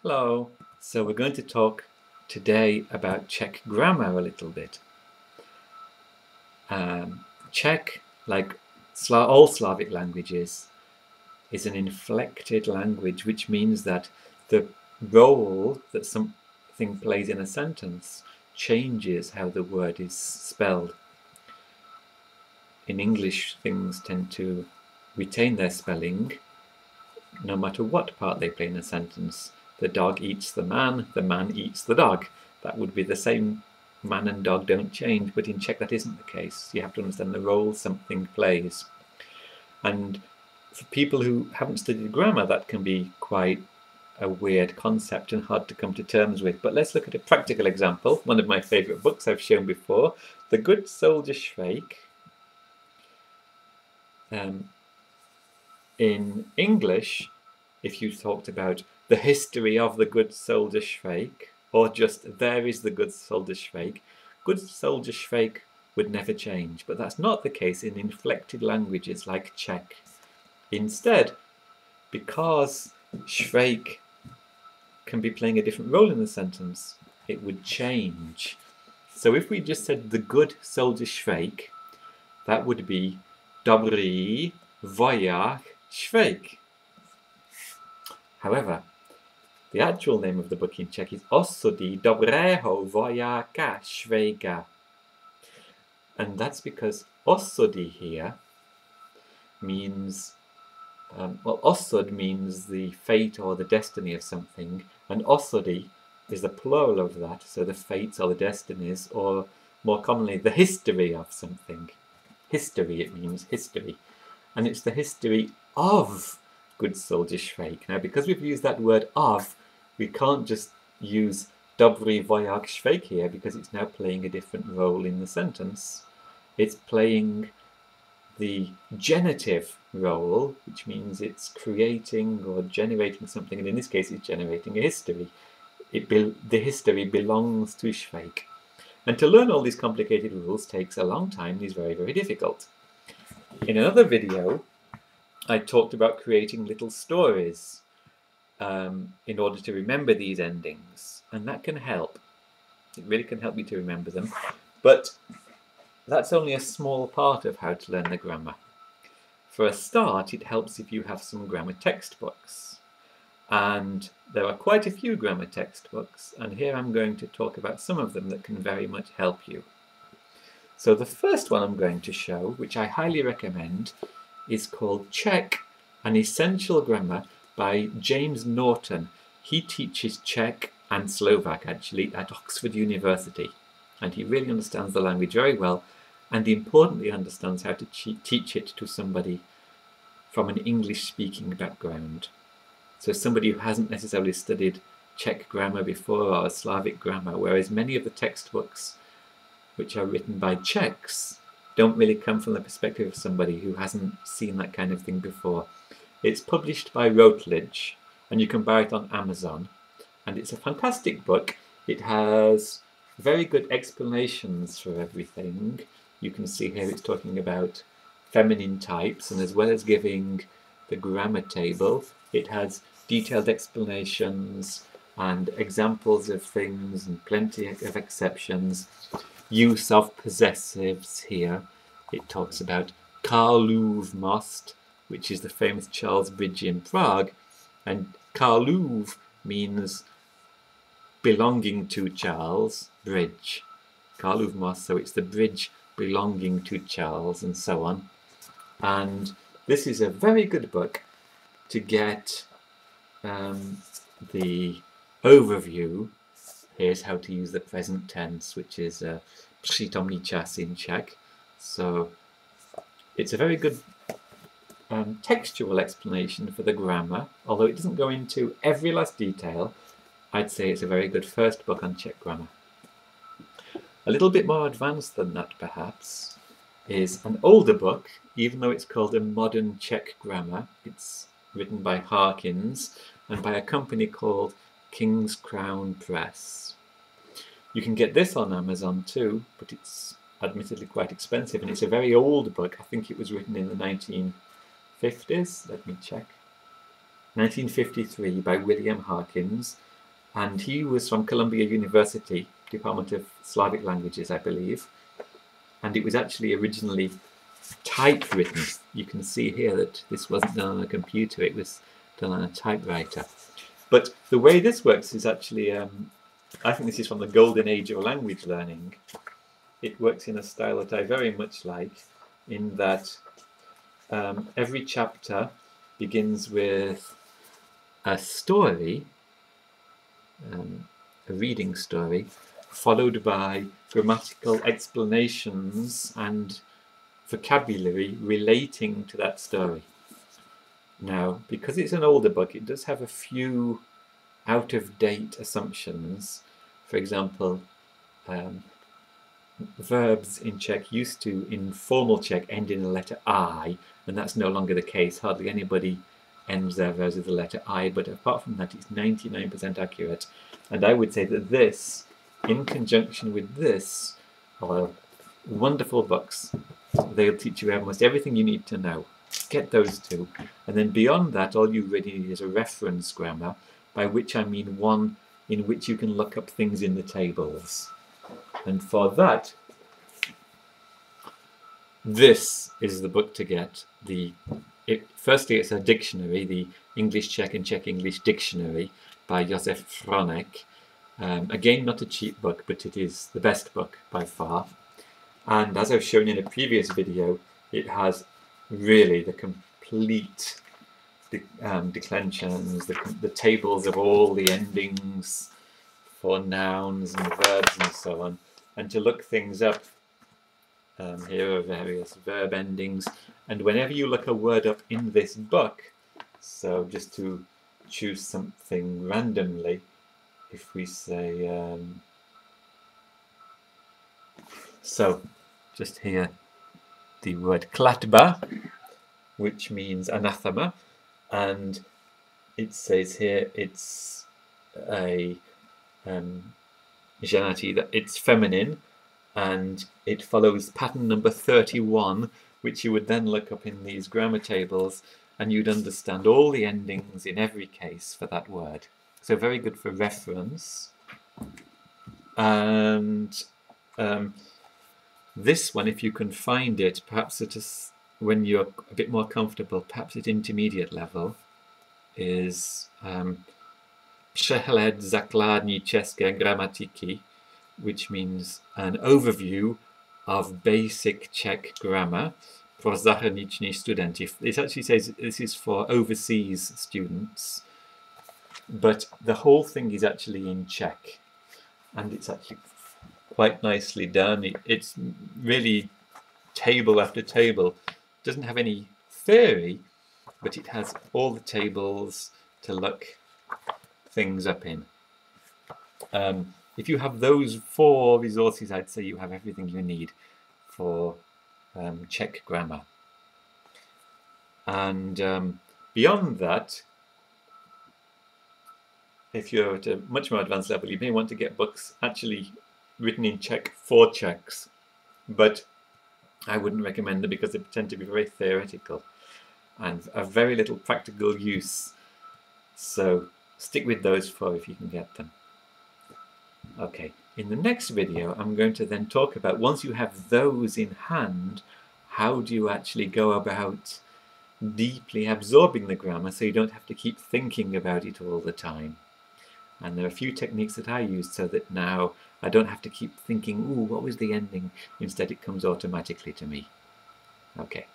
Hello. So we're going to talk today about Czech grammar a little bit. Czech, like all Slavic languages, is an inflected language, which means that the role that something plays in a sentence changes how the word is spelled. In English, things tend to retain their spelling no matter what part they play in a sentence. The dog eats the man eats the dog. That would be the same. Man and dog don't change, but in Czech that isn't the case. You have to understand the role something plays. And for people who haven't studied grammar, that can be quite a weird concept and hard to come to terms with. But let's look at a practical example. One of my favourite books I've shown before, The Good Soldier Schweik. In English, if you talked about the history of the Good Soldier Schweik, or just there is the Good Soldier Schweik, Good Soldier Schweik would never change. But that's not the case in inflected languages like Czech. Instead, because Schweik can be playing a different role in the sentence, it would change. So if we just said the Good Soldier Schweik, that would be Dobrý voják Schweik. However, the actual name of the book in Czech is Osody dobrého vojáka Schweika. And that's because osody here means, osod means the fate or the destiny of something, and osody is the plural of that, so the fates or the destinies, or more commonly, the history of something. History, it means history. And it's the history of Good Soldier Schweik. Now, because we've used that word of, we can't just use Dobrý voják Schweik here, because it's now playing a different role in the sentence. It's playing the genitive role, which means it's creating or generating something, and in this case it's generating a history. The history belongs to Schweik. And to learn all these complicated rules takes a long time and is very, very difficult. In another video, I talked about creating little stories in order to remember these endings, and that can help. It really can help you to remember them, but that's only a small part of how to learn the grammar. For a start, it helps if you have some grammar textbooks, and there are quite a few grammar textbooks, and here I'm going to talk about some of them that can very much help you. So the first one I'm going to show, which I highly recommend, is called Czech, an Essential Grammar by James Norton. He teaches Czech and Slovak, actually, at Oxford University. And he really understands the language very well, and importantly understands how to teach it to somebody from an English-speaking background. So somebody who hasn't necessarily studied Czech grammar before, or Slavic grammar, whereas many of the textbooks which are written by Czechs don't really come from the perspective of somebody who hasn't seen that kind of thing before. It's published by Routledge, and you can buy it on Amazon, and it's a fantastic book. It has very good explanations for everything. You can see here it's talking about feminine types, and as well as giving the grammar table, it has detailed explanations and examples of things and plenty of exceptions. Use of possessives here. It talks about Karlův most, which is the famous Charles Bridge in Prague, and Karlův means belonging to Charles Bridge. Karlův most, so it's the bridge belonging to Charles, and so on. And this is a very good book to get the overview. Here's how to use the present tense, which is přítomný čas in Czech. So it's a very good textual explanation for the grammar. Although it doesn't go into every last detail, I'd say it's a very good first book on Czech grammar. A little bit more advanced than that, perhaps, is an older book, even though it's called A Modern Czech Grammar. It's written by Harkins and by a company called King's Crown Press. You can get this on Amazon too, but it's admittedly quite expensive, and it's a very old book. I think it was written in the 1950s. Let me check. 1953 by William Harkins, and he was from Columbia University, Department of Slavic Languages, I believe, and it was actually originally typewritten. You can see here that this wasn't done on a computer, it was done on a typewriter. But the way this works is actually, I think this is from the golden age of language learning. It works in a style that I very much like, in that every chapter begins with a story, a reading story, followed by grammatical explanations and vocabulary relating to that story. Now, because it's an older book, it does have a few out-of-date assumptions. For example, verbs in Czech used to, in formal Czech, end in the letter I, and that's no longer the case. Hardly anybody ends their verbs with the letter I, but apart from that, it's 99% accurate. And I would say that this, in conjunction with this, are wonderful books. They'll teach you almost everything you need to know. Get those two. And then beyond that, all you really need is a reference grammar, by which I mean one in which you can look up things in the tables. And for that, this is the book to get. Firstly, it's a dictionary, the English-Czech and Czech-English Dictionary by Josef Fronek. Again, not a cheap book, but it is the best book by far. And as I've shown in a previous video, it has really the complete declensions, the tables of all the endings for nouns and verbs and so on. And to look things up, here are various verb endings. And whenever you look a word up in this book, so just to choose something randomly, if we say, so just here, the word klatba, which means anathema, and it says here it's a genitive, that it's feminine, and it follows pattern number 31, which you would then look up in these grammar tables, and you'd understand all the endings in every case for that word. So very good for reference. And this one, if you can find it, perhaps it is, when you're a bit more comfortable, perhaps at intermediate level, is Přehled základní české gramatiky, which means an overview of basic Czech grammar pro zahraniční studenty. It actually says this is for overseas students, but the whole thing is actually in Czech, and it's actually quite nicely done. It's really table after table. It doesn't have any theory, but it has all the tables to look things up in. If you have those 4 resources, I'd say you have everything you need for Czech grammar. And beyond that, if you're at a much more advanced level, you may want to get books actually written in Czech for Czechs, but I wouldn't recommend them because they tend to be very theoretical and of very little practical use. So stick with those 4 if you can get them. Okay, in the next video I'm going to then talk about, once you have those in hand, how do you actually go about deeply absorbing the grammar so you don't have to keep thinking about it all the time. And there are a few techniques that I use so that now I don't have to keep thinking, ooh, what was the ending? Instead it comes automatically to me. Okay.